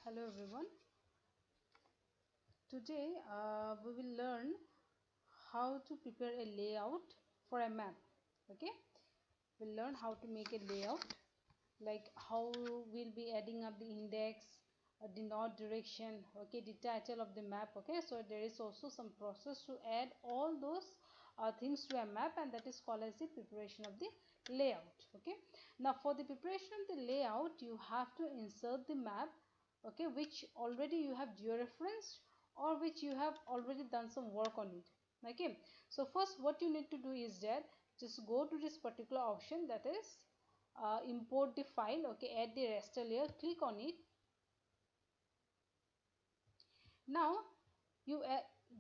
Hello everyone. Today we will learn how to prepare a layout for a map. Okay, we'll learn how to make a layout, like how we'll be adding up the index, the north direction, okay, the title of the map. Okay, so there is also some process to add all those things to a map, and that is called as the preparation of the layout. Okay, now for the preparation of the layout, you have to insert the map, okay, which already you have georeferenced or which you have already done some work on it. Okay, so first what you need to do is that just go to this particular option, that is import the file. Okay, add the raster layer, click on it. Now you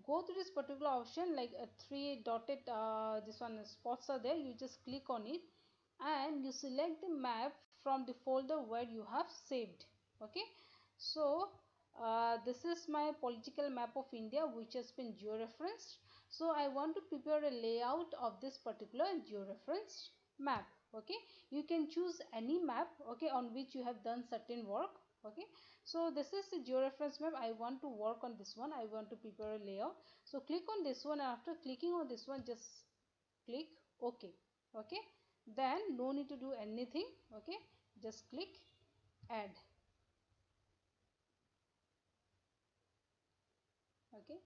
go to this particular option, like three dotted this one spots are there, you just click on it and you select the map from the folder where you have saved. Okay, so this is my political map of India which has been georeferenced. So I want to prepare a layout of this particular georeferenced map. Okay, you can choose any map, okay, on which you have done certain work. Okay, so this is the georeference map. I want to work on this one. I want to prepare a layout. So click on this one. After clicking on this one, just click OK. Okay, then no need to do anything. Okay, just click add. Okay,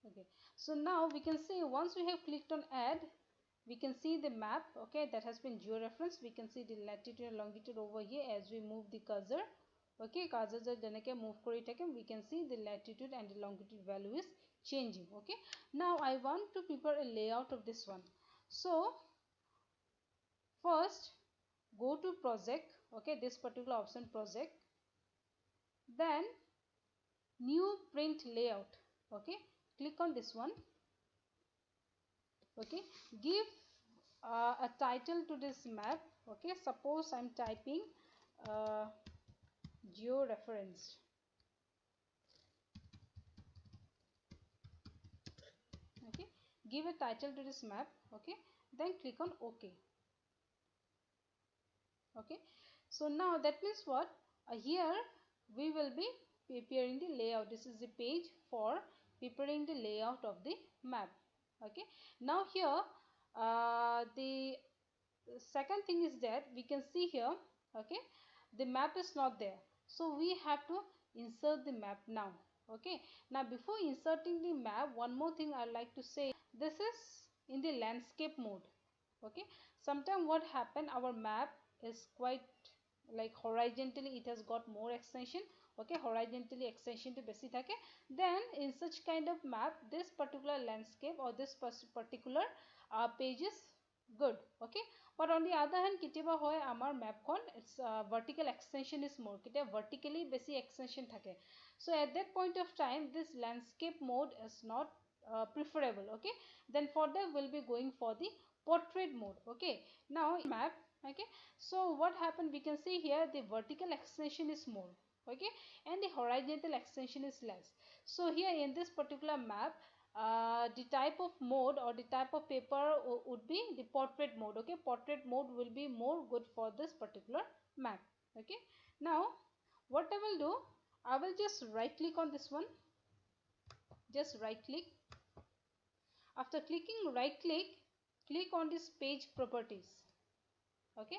okay, so now we can see, once we have clicked on add, we can see the map, okay, that has been georeferenced. We can see the latitude and longitude over here as we move the cursor. Okay, cursor jeneke move kori thakim, we can see the latitude and the longitude value is changing. Okay, now I want to prepare a layout of this one. So first go to project, okay, this particular option project, then new print layout. Okay, click on this one. Okay, give a title to this map. Okay, suppose I'm typing georeferenced. Okay, give a title to this map. Okay, then click on OK. Okay, so now that means what, here we will be preparing the layout. This is the page for preparing the layout of the map. Okay, now here the second thing is that we can see here, okay, the map is not there, so we have to insert the map now. Okay, now before inserting the map, one more thing I like to say, this is in the landscape mode. Okay, sometimes what happen, our map is quite like horizontally, it has got more extension. Okay, horizontally extension to besi thake, then in such kind of map, this particular landscape or this particular page is good. Okay, but on the other hand, kitiba hoy amar map kon its vertical extension is more, kitia vertically besi extension thake, so at that point of time this landscape mode is not preferable. Okay, then for that we'll be going for the portrait mode. Okay, now map. Okay, so what happened, we can see here the vertical extension is more, okay, and the horizontal extension is less. So here in this particular map, the type of mode or the type of paper would be the portrait mode. Okay, portrait mode will be more good for this particular map. Okay, now what I will do, I will just right click on this one, just right click. After clicking right click, click on this page properties. Okay,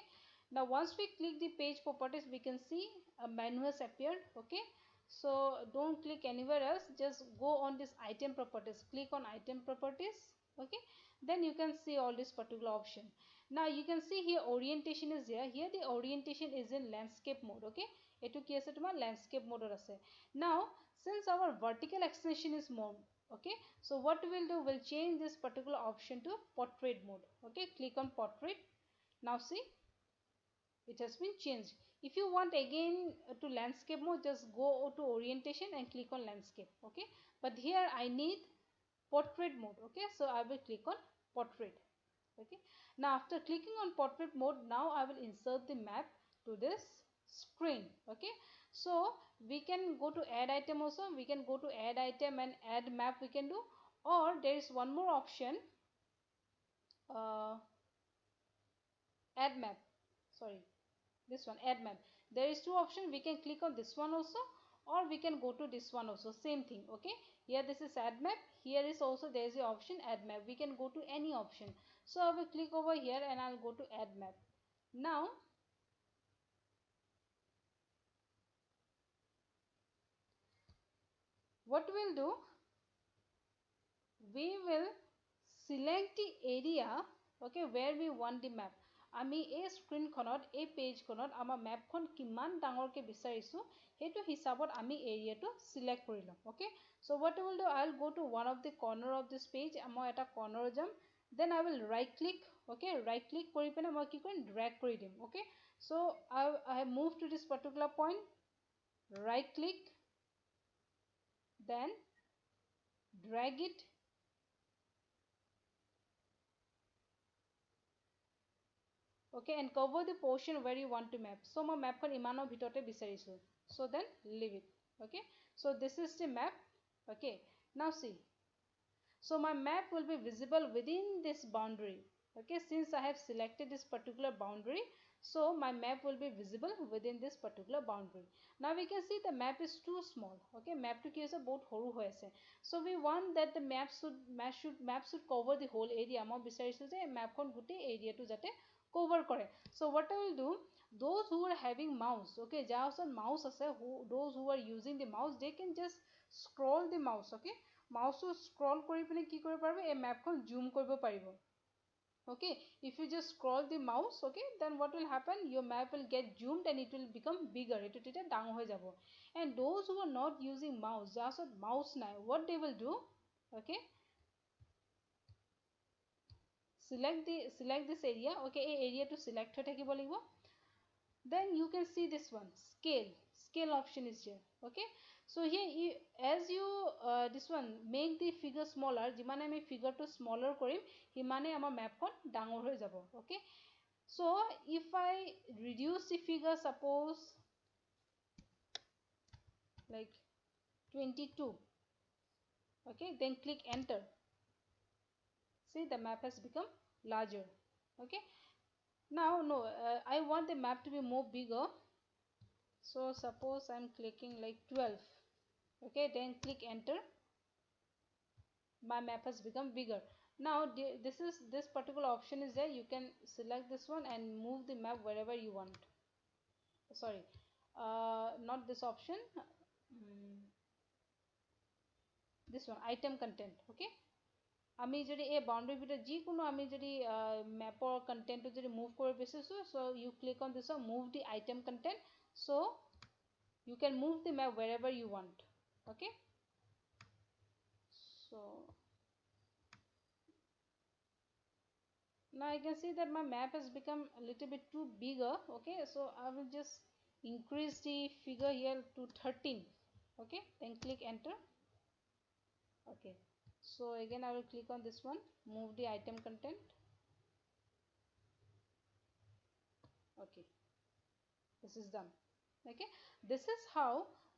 now once we click the page properties, we can see a menu has appeared. Okay, so don't click anywhere else, just go on this item properties, click on item properties. Okay, then you can see all this particular option. Now you can see here orientation is there. Here the orientation is in landscape mode. Okay, etu ki ase tomar landscape mode ase. Now since our vertical extension is more, okay, so what we'll do, we'll change this particular option to portrait mode. Okay, click on portrait. Now see, it has been changed. If you want again to landscape mode, just go to orientation and click on landscape. Okay, but here I need portrait mode. Okay, so I will click on portrait. Okay, now after clicking on portrait mode, now I will insert the map to this screen. Okay, so we can go to add item also, we can go to add item and add map we can do, or there is one more option, add map, sorry, This one, add map. There is two options. We can click on this one also, or we can go to this one also. Same thing. Okay. Here this is add map. Here is also there is the option add map. We can go to any option. So I will click over here and I'll go to add map. Now what we'll do, we will select the area, okay, where we want the map. আমি এই স্ক্ৰিনখনত এই পেজখনত আমাৰ মেপখন কিমান ডাঙৰকৈ বিচাৰিছো সেইটো হিচাপত আমি এৰিয়াটো সিলেক্ট কৰি লম. Okay, so what I will do, I'll go to one of the corner of this page. মই এটা corner যাম, then I will right click. Okay, right click কৰি পিনে মই কি কৰিম, drag কৰি দিম. Okay, so I have moved to this particular point, right click, then drag it. Okay, and cover the portion where you want to map. So my map kon imano bhitote bisarisu, so then leave it. Okay, so this is the map. Okay, now see, so my map will be visible within this boundary. Okay, since I have selected this particular boundary, so my map will be visible within this particular boundary. Now we can see the map is too small. Okay, map to ki hoise bahut horu hoi ase, so we want that the map should cover the whole area. Moi bisarisu je map kon gute area to jate cover kore. So what I will do, those who are having mouse, okay, jar osot mouse ase, those who are using the mouse, they can just scroll the mouse. Okay, mouse to scroll kori pine ki kore parbe, a map kon zoom koribo paribo. Okay, if you just scroll the mouse, okay, then what will happen, your map will get zoomed and it will become bigger, it will dangor hoy jabo. And those who are not using mouse, jar osot mouse nai, what they will do, okay, select this area. Okay, a area to select hoi thakibo lagibo. Then you can see this one, scale option is here. Okay, so here as you this one make the figure smaller, jimane ami figure to smaller korim himane amar map kon dangor hoi jabo. Okay, so if I reduce the figure, suppose like 22, okay, then click enter. See, the map has become larger. Okay, now no, I want the map to be more bigger. So suppose I'm clicking like 12. Okay, then click enter. My map has become bigger. Now this particular option is there. You can select this one and move the map wherever you want. Sorry, not this option. This one, item content. Okay, আমি যদি এই boundary ভিতৰত যিকোনো আমি যদি mapৰ content যদি move কৰিব বিচাৰিছো, so you click on this one, move the item content, so you can move the map wherever you want. Okay, so now I can see that my map has become a little bit too bigger. Okay, so I will just increase the figure here to 13. Okay, then click enter. Okay, so again I will click on this one, move the item content. Okay, this is done. Okay, this is how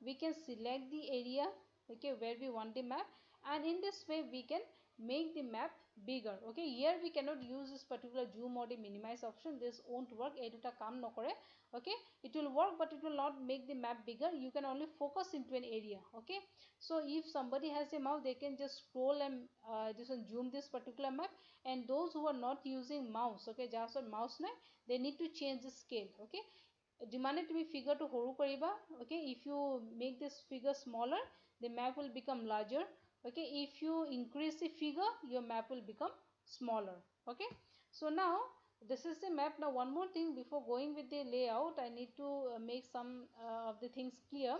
we can select the area, okay, where we want the map, and in this way we can make the map bigger. Okay, here we cannot use this particular zoom or the minimize option. This won't work, eduta kam nokore. Okay, it will work but it will not make the map bigger. You can only focus into an area. Okay, so if somebody has a mouse, they can just scroll and this one zoom this particular map. And those who are not using mouse, okay, just on mouse nai, they need to change the scale. Okay, যিমানে তুমি figure to horu koriba, okay, if you make this figure smaller, the map will become larger. Okay, if you increase the figure, your map will become smaller. Okay, so now this is the map. Now one more thing before going with the layout, I need to make some of the things clear.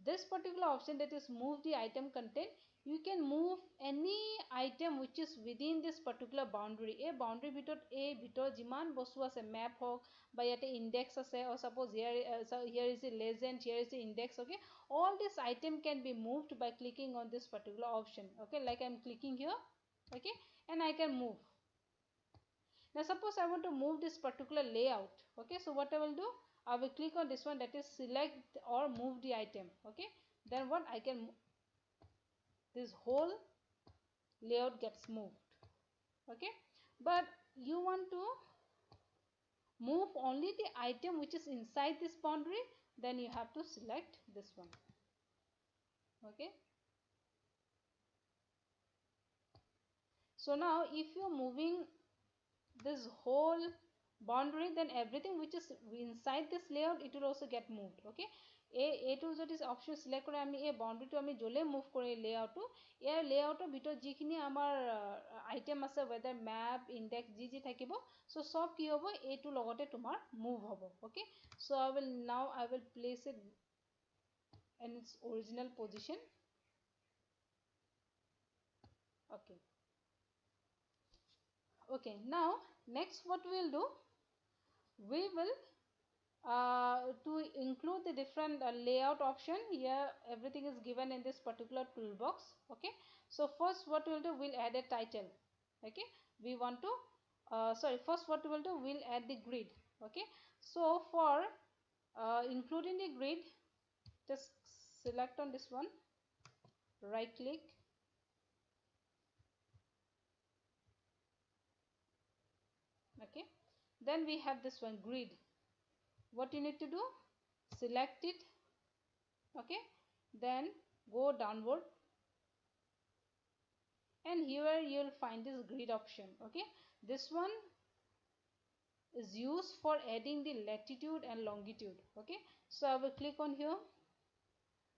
This particular option, that is move the item content, you can move any item which is within this particular boundary. A boundary bhitor jiman bostu ase, map hok ba yate index ase, or suppose here here is the legend, here is the index. Okay, all this item can be moved by clicking on this particular option. Okay, like I'm clicking here. Okay, and I can move. Now suppose I want to move this particular layout. Okay, so what I will do, I will click on this one, that is select or move the item. Okay, then what I can, this whole layout gets moved. Okay, but you want to move only the item which is inside this boundary, then you have to select this one. Okay. So now if you are moving this whole boundary, then everything which is inside this layout, it will also get moved. Okay. এইটো যদি option select কৰে আমি এই বাউন্ডাৰীটো আমি জলে move কৰি লেআউটটো ইয়াৰ লেআউটৰ ভিতৰত যিখিনি আমাৰ আইটেম আছে whether map index যি থাকিব সো সব কি হ'ব এইটো লগতে তোমাৰ মুভ হ'ব okay so I will place it in its original position. Okay, now next what we will do, we will to include the different layout option. Here everything is given in this particular toolbox. Okay, so first what we will do, we'll add a title. Okay, we want to first what we will do, we'll add the grid. Okay, so for including the grid, just select on this one, right click, okay, then we have this one, grid. What you need to do, select it, okay, then go downward, and here you will find this grid option. Okay, this one is used for adding the latitude and longitude. Okay, so I will click on here.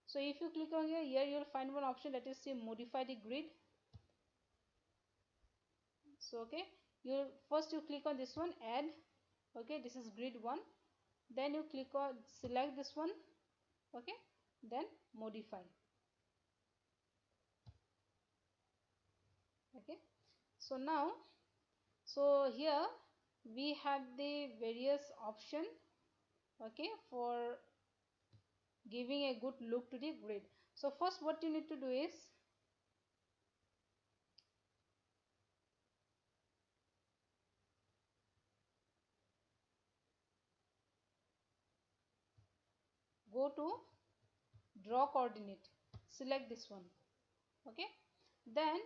So if you click on here, you will find one option that is say modify the grid. So okay, you click on this one, add. Okay, this is grid 1, then you click on select this one, okay, then modify. Okay, so now here we have the various option, okay, for giving a good look to the grid. So first what you need to do is go to draw coordinate, select this one, okay, then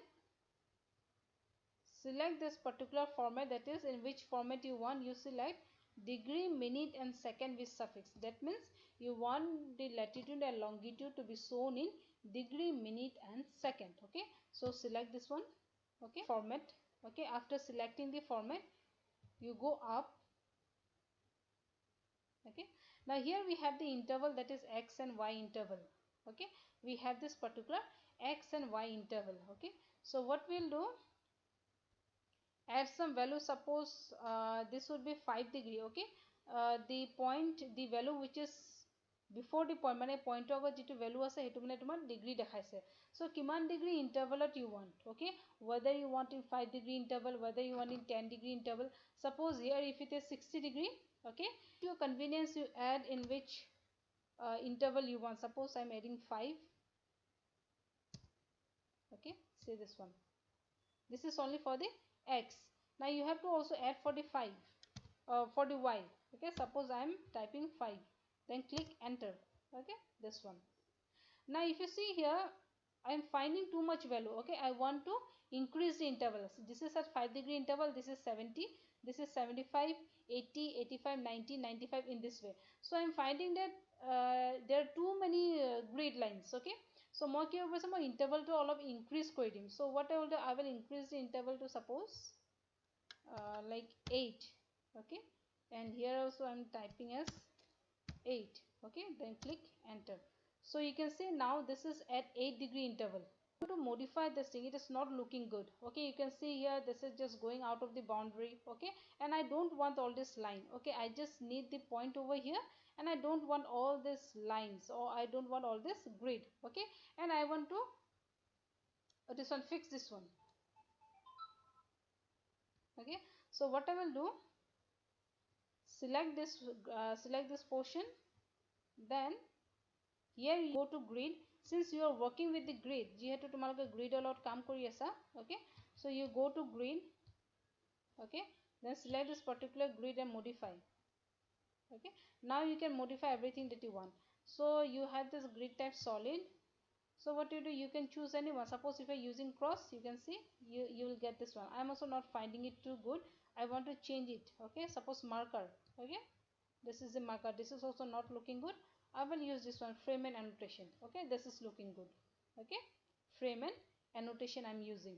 select this particular format, that is in which format you want. You select degree, minute and second with suffix. That means you want the latitude and longitude to be shown in degree, minute and second. Okay, so select this one, okay, format. Okay, after selecting the format, you go up. Okay, now here we have the interval, that is x and y interval. Okay, we have this particular x and y interval. Okay, so what we'll do, add some value. Suppose this would be 5 degree. Okay, the value which is before the point, মানে point over jitu value ase hetu mane tomar degree dekhaise. So kiman degree interval you want. Okay, whether you want in 5 degree interval, whether you want in 10 degree interval. Suppose here if it is 60 degree, okay, to your convenience you add in which interval you want. Suppose I am adding 5. Okay, say this one, this is only for the x. Now you have to also add for the 5 for the y. Okay, suppose I am typing 5, then click enter. Okay, this one. Now if you see here, I am finding too much value. Okay, I want to increase the intervals. This is at 5 degree interval, this is 70, this is 75, 80, 85, 90, 95 in this way. So I am finding that there are too many grid lines. Okay, so more কি হ'ব মই interval to অলপ increase কৰি দিম. So what I will do, I will increase the interval to suppose like 8. Okay, and here also I am typing as 8. Okay, then click enter. So you can see now this is at 8 degree interval. To modify this thing, it is not looking good. Okay, you can see here this is just going out of the boundary. Okay, and I don't want all this line. Okay, I just need the point over here, and I don't want all these lines, or I don't want all this grid. Okay, and I want to this one, fix this one. Okay, so what I will do, select this portion, then here you go to grid. Since you are working with the grid, jihetu tumaloke grid lot kaam kori asa, okay, so you go to grid. Okay, then select this particular grid and modify. Okay, now you can modify everything that you want. So you have this grid type solid. So what you do, you can choose anyone. Suppose if you are using cross, you can see you will get this one. I am also not finding it too good. I want to change it. Okay, suppose marker. Okay, this is the marker. This is also not looking good. I will use this one, frame and annotation. Okay, this is looking good. Okay, frame and annotation I'm using.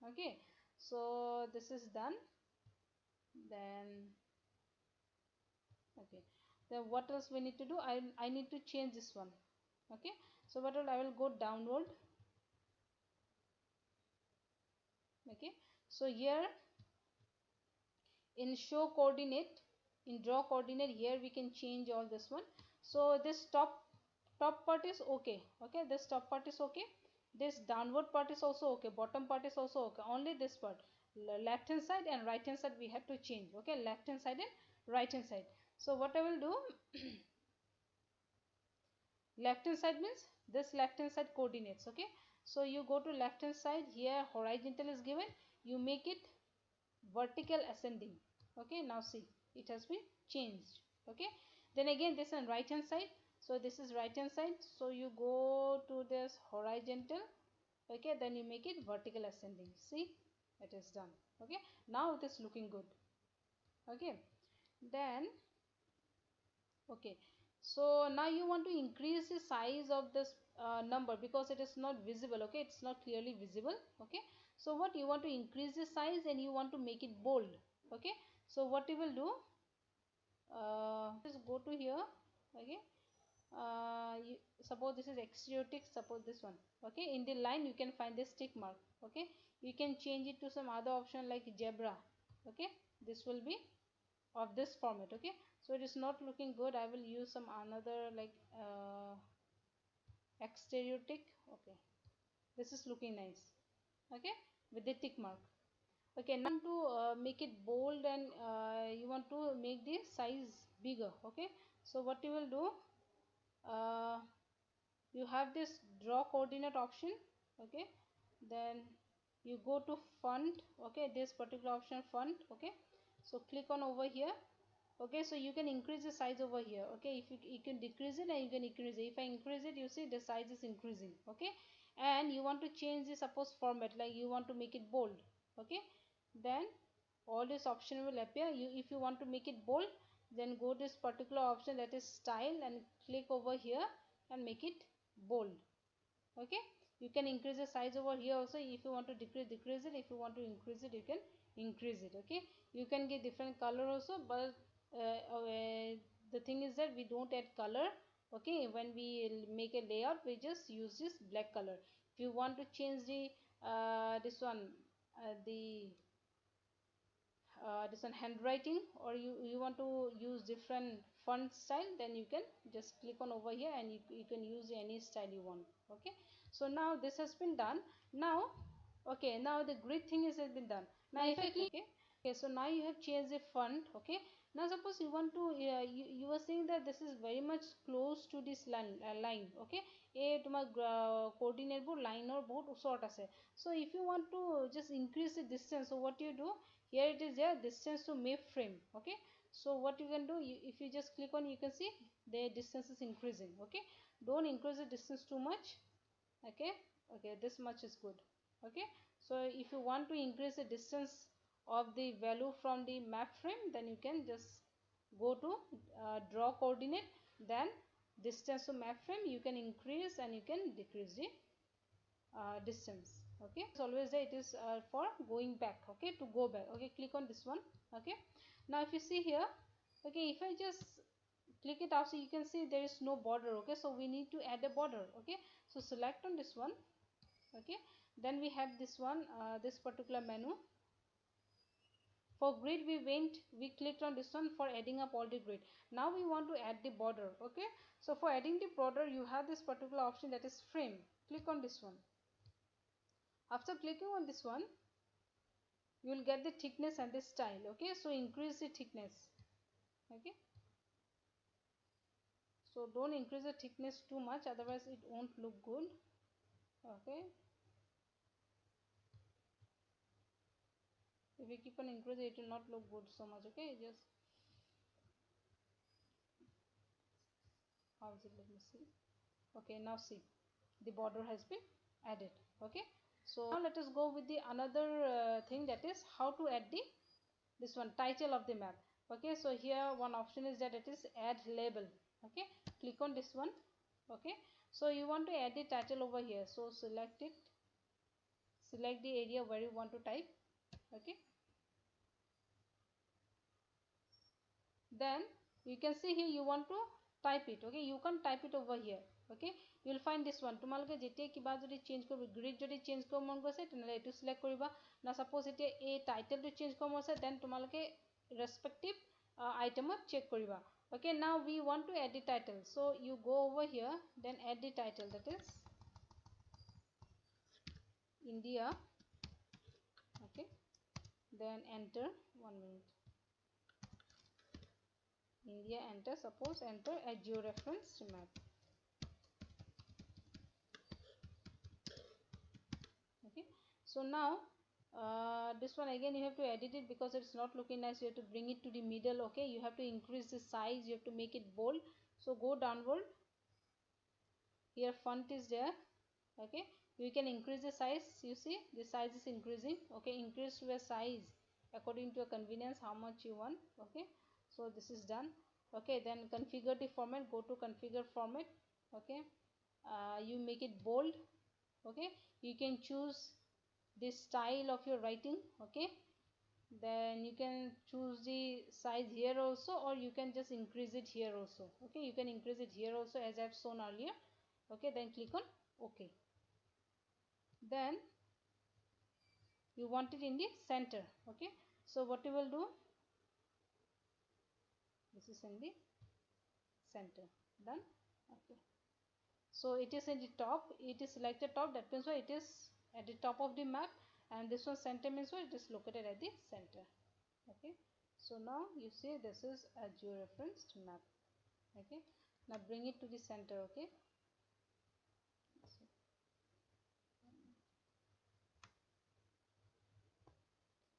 Okay, so this is done. Then okay, then what else we need to do? I need to change this one. Okay, so what will I will go downward. Okay, so here in show coordinate, in draw coordinate, here we can change all this one. So this top part is okay. Okay, this top part is okay, this downward part is also okay, bottom part is also okay, only this part, left hand side and right hand side we have to change. Okay, left hand side and right hand side. So what I will do, left hand side means this left hand side coordinates. Okay, so you go to left hand side, here horizontal is given, you make it vertical ascending. Okay, now see, it has been changed. Okay, then again this on right hand side, so this is right hand side, so you go to this horizontal. Okay, then you make it vertical ascending. See, it is done. Okay, now it is looking good. Okay, then okay, so now you want to increase the size of this number because it is not visible. Okay, it's not clearly visible. Okay, so what you want to increase the size and you want to make it bold. Okay, so what you will do, just go to here. Okay, suppose this is exterior, suppose this one. Okay, in the line you can find this tick mark. Okay, you can change it to some other option like zebra. Okay, this will be of this format. Okay, so it is not looking good, I will use some another like exterior tick. Okay, this is looking nice. Okay, with the tick mark. Okay, now to make it bold and you want to make the size bigger. Okay, so what you will do, uh, you have this draw coordinate option. Okay, then you go to font. Okay, this particular option, font. Okay, so click on over here. Okay, so you can increase the size over here. Okay, if you can decrease it and you can increase it. If I increase it, you see the size is increasing. Okay, and you want to change the suppose format, like you want to make it bold. Okay, then all this option will appear. You, if you want to make it bold, then go this particular option, that is style, and click over here and make it bold. Okay, you can increase the size over here also. If you want to decrease it, if you want to increase it, you can increase it. Okay, you can get different color also, but the thing is that we don't add color. Okay, when we make a layout, we just use this black color. If you want to change the this one, the this one handwriting, or you want to use different font style, then you can just click on over here and you can use any style you want. Okay, so now this has been done. Now okay, now the grid thing has been done. Now if I click, okay, so now you have changed the font. Okay, now suppose you want to you were saying that this is very much close to this line. Okay, a তোমার coordinate board line or board short আছে. So if you want to just increase the distance, so what you do, here it is there, distance to map frame. Okay, so what you can do, if you just click on, you can see the distance is increasing. Okay, don't increase the distance too much. Okay, okay, this much is good. Okay, so if you want to increase the distance of the value from the map frame, then you can just go to draw coordinate, then distance to map frame you can increase and you can decrease the distance. Okay, it's always there, it is for going back. Okay, to go back. Okay, click on this one. Okay, now if you see here, okay, if I just click it out, so you can see there is no border. Okay, so we need to add a border. Okay, so select on this one. Okay, then we have this one, this particular menu. For grid we clicked on this one for adding up all the grid. Now we want to add the border. Okay, so for adding the border, you have this particular option, that is frame. Click on this one. After clicking on this one, you will get the thickness and the style. Okay, so increase the thickness. Okay, so don't increase the thickness too much, otherwise it won't look good. Okay, if you keep on increasing, it will not look good so much. Okay, just how is it, let me see. Okay, now see, the border has been added. Okay, so now let us go with the another thing, that is how to add the this one, title of the map. Okay, so here one option is that it is add label. Okay, click on this one. Okay, so you want to add the title over here, so select it, select the area where you want to type. Okay, then you can see here you want to type it. Okay, you can type it over here. Okay, you will find this one. তোমালোকে যেতিয়া কিবা যদি change কৰিব, grid যদি change কৰিব মন গৈছে তেনেহলে এটো সিলেক্ট কৰিবা না। সাপোজ এতিয়া এই টাইটেলটো চেঞ্জ কৰিব মন আছে, দেন তোমালোকে ৰেসপেক্টিভ আইটেমত চেক কৰিবা। Okay, now we want to add the title, so you go over here, then add the title, that is India. Okay, then enter. 1 minute. India, enter. Suppose enter a georeferenced map. Okay, so now this one again you have to edit it because it's not looking nice. You have to bring it to the middle. Okay, you have to increase the size, you have to make it bold. So go downward. Here font is there. Okay, you can increase the size. You see the size is increasing. Okay, increase your size according to your convenience, how much you want. Okay, so this is done. Okay, then configure the format. Go to configure format. Okay, you make it bold. Okay, you can choose the style of your writing. Okay, then you can choose the size here also, or you can just increase it here also. Okay, you can increase it here also as I've shown earlier. Okay, then click on OK. Then you want it in the center. Okay, so what you will do, this is in the center. Done. Okay, so it is in the top, it is selected top, that means it is at the top of the map, and this one center means it is located at the center. Okay, so now you see this is a georeferenced map. Okay, now bring it to the center. Okay,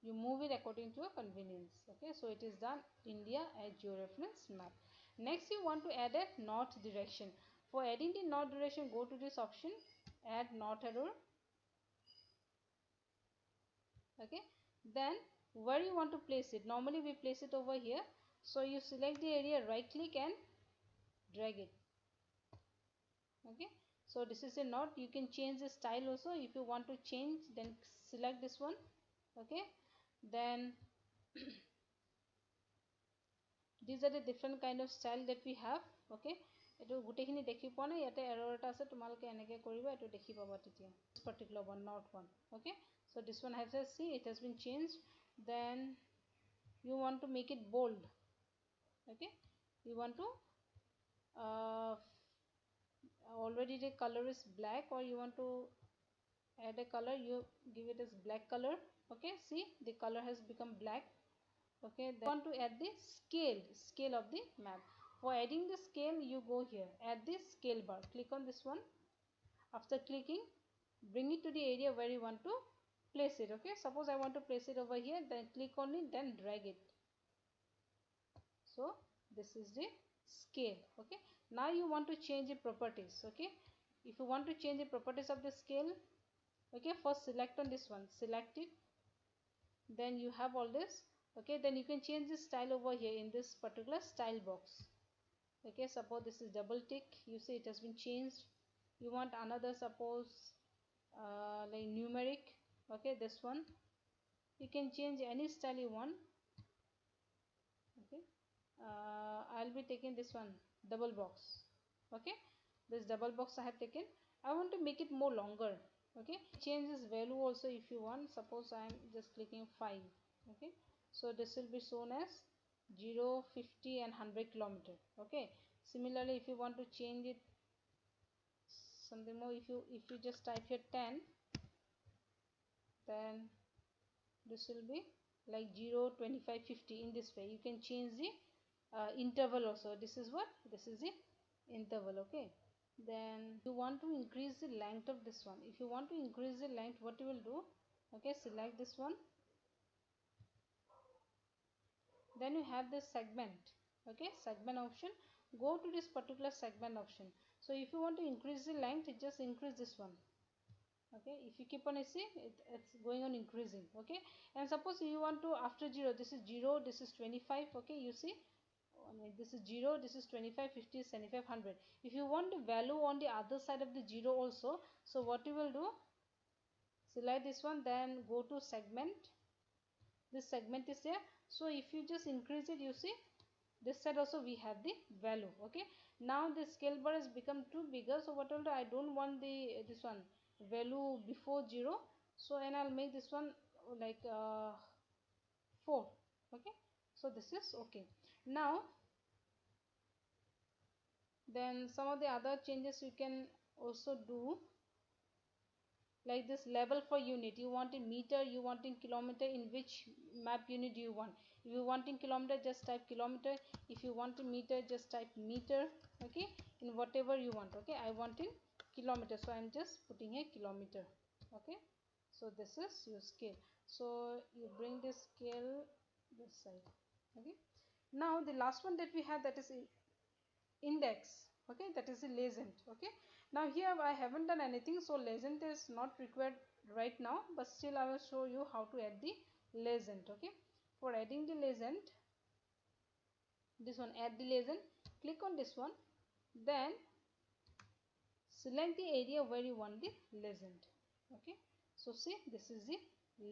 you move it according to your convenience. Okay, so it is done. India as georeference map. Next you want to add a north direction. For adding the north direction, go to this option, add north arrow. Okay, then where you want to place it, normally we place it over here, so you select the area, right click and drag it. Okay, so this is a north. You can change the style also. If you want to change, then select this one. Okay, then these are the different kind of style that we have. Okay, eto gutekhini dekhi poa na, yate error eta ase, tumaloke enake koriba, eto dekhi paba titia. This particular one, not one. Okay, so this one has a see, it has been changed. Then you want to make it bold. Okay, you want to already the color is black, or you want to add a color, you give it as black color. Okay, see the color has become black. Okay, then want to add the scale of the map. For adding the scale, you go here, add this scale bar, click on this one. After clicking, bring it to the area where you want to place it. Okay, suppose I want to place it over here, then click on it, then drag it. So this is the scale. Okay, now you want to change the properties. Okay, if you want to change the properties of the scale, okay, first select on this one, select it, then you have all this. Okay, then you can change the style over here in this particular style box. Okay, suppose this is double tick, you see it has been changed. You want another, suppose like numeric. Okay, this one you can change any style you want. Okay, I'll be taking this one, double box. Okay, this double box I have taken. I want to make it more longer. Okay, change this value also if you want. Suppose I am just clicking 5. Okay, so this will be shown as 0, 50 and 100 kilometer. Okay, similarly if you want to change it something more, if you just type here 10, then this will be like 0, 25, 50. In this way you can change the interval also. This is what, this is the interval. Okay, then you want to increase the length of this one. If you want to increase the length, what you will do, okay, select this one, then you have this segment. Okay, segment option, go to this particular segment option. So if you want to increase the length, just increase this one. Okay, if you keep on, you see it's going on increasing. Okay, and suppose you want to, after 0, this is 0, this is 25. Okay, you see, this is 0, this is 25, 50, 75, 100. If you want the value on the other side of the 0 also, so what you will do, select this one, then go to segment. This segment is there, so if you just increase it, you see this side also we have the value. Okay, now the scale bar has become too bigger, so what I'll do, I don't want the this one value before 0, so and I'll make this one like 4. Okay, so this is okay. Now then some of the other changes you can also do, like this level for unit. You want in meter, you want in kilometer, in which map unit do you want? If you want in kilometer, just type kilometer. If you want in meter, just type meter. Okay, in whatever you want. Okay, I want in kilometer, so I'm just putting a kilometer. Okay, so this is your scale, so you bring this scale this side. Okay, now the last one that we have, that is index. Okay, that is the legend. Okay, now here I haven't done anything, so legend is not required right now, but still I will show you how to add the legend. Okay, for adding the legend, this one, add the legend, click on this one, then select the area where you want the legend. Okay, so see, this is the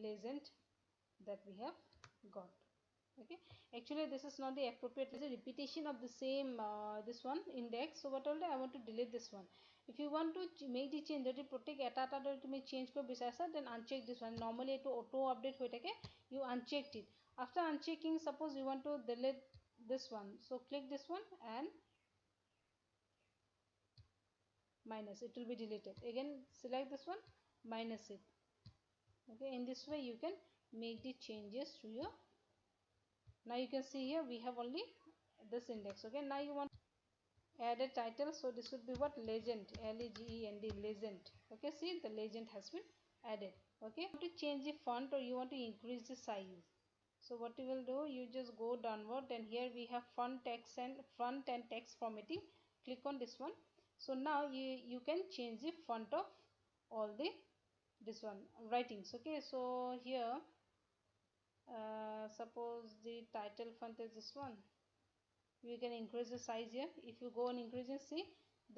legend that we have got. Okay, actually this is not the appropriate, it's a repetition of the same this one index. So what I want to delete this one. If you want to make the change, যদি প্রত্যেক এটা এটা ধরে তুমি change করব বিচাৰিছা, then uncheck this one. Normally it auto update হৈ থাকে, you unchecked it. After unchecking, suppose you want to delete this one, so click this one and minus, it will be deleted. Again select this one, minus it. Okay, in this way you can make the changes to your. Now you can see here we have only this index. Okay, now you want add a title, so this would be what, legend, legend, legend. Okay, see, the legend has been added. Okay, to change the font or you want to increase the size, so what you will do, you just go downward, and here we have font and text formatting. Click on this one, so now you can change the font of all the this one writings. Okay, so here suppose the title font is this one, you can increase the size here. If you go on increasing, see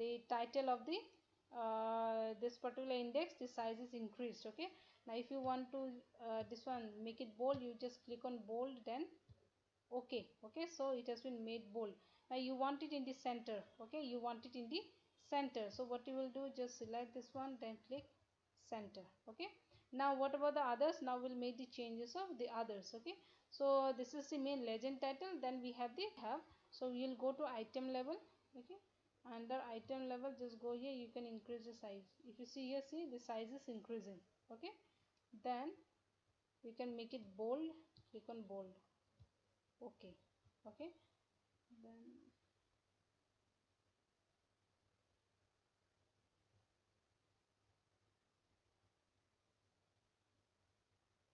the title of the this particular index, the size is increased. Okay, now if you want to this one make it bold, you just click on bold, then okay. Okay, so it has been made bold. Now you want it in the center. Okay, you want it in the center, so what you will do, just select this one, then click center. Okay, now what about the others? Now we'll make the changes of the others. Okay, so this is the main legend title, then we have the so we'll go to item level. Okay, under item level, just go here, you can increase the size. If you see here, see the size is increasing. Okay, then we can make it bold, click on bold. Okay, okay, then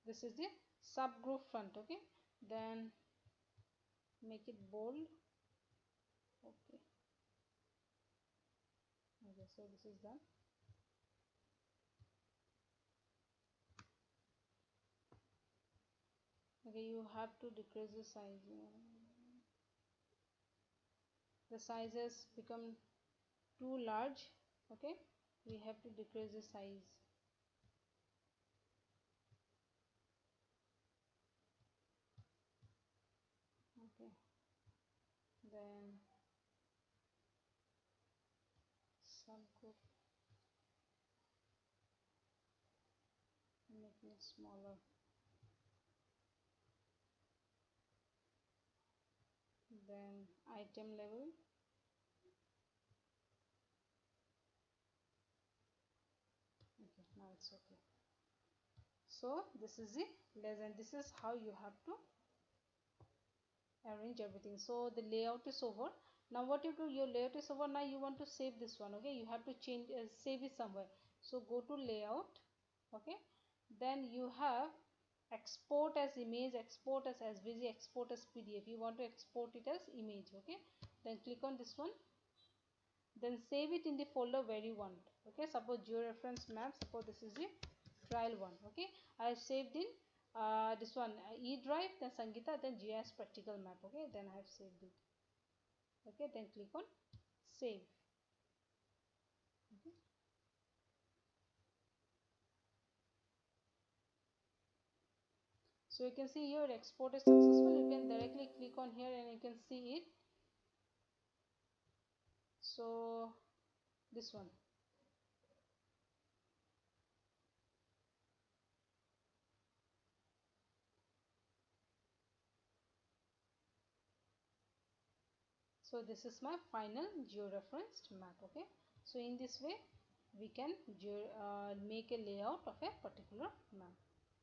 this is the subgroup font. Okay, then make it bold. Okay, okay, so this is done. Okay, you have to decrease the size. The size has become too large. Okay, we have to decrease the size. Okay, then subgroup, make it smaller. Then item level, okay, now it's okay. So this is the legend. This is how you have to arrange everything. So the layout is over. Now what you do, your layout is over. Now you want to save this one. Okay, you have to change save it somewhere. So go to layout. Okay, then you have export as image, export as SVG, export as PDF. You want to export it as image. Okay, then click on this one. then save it in the folder where you want. Okay, suppose georeference map, suppose this is the trial one. Okay, I have saved in this one E drive, then Sangeeta, then GIS practical map. Okay, then I have saved it. Okay, then click on save. Okay. So you can see here export is successful. You can directly click on here and you can see it. So this one. So this is my final georeferenced map. Okay, so in this way we can make a layout of a particular map.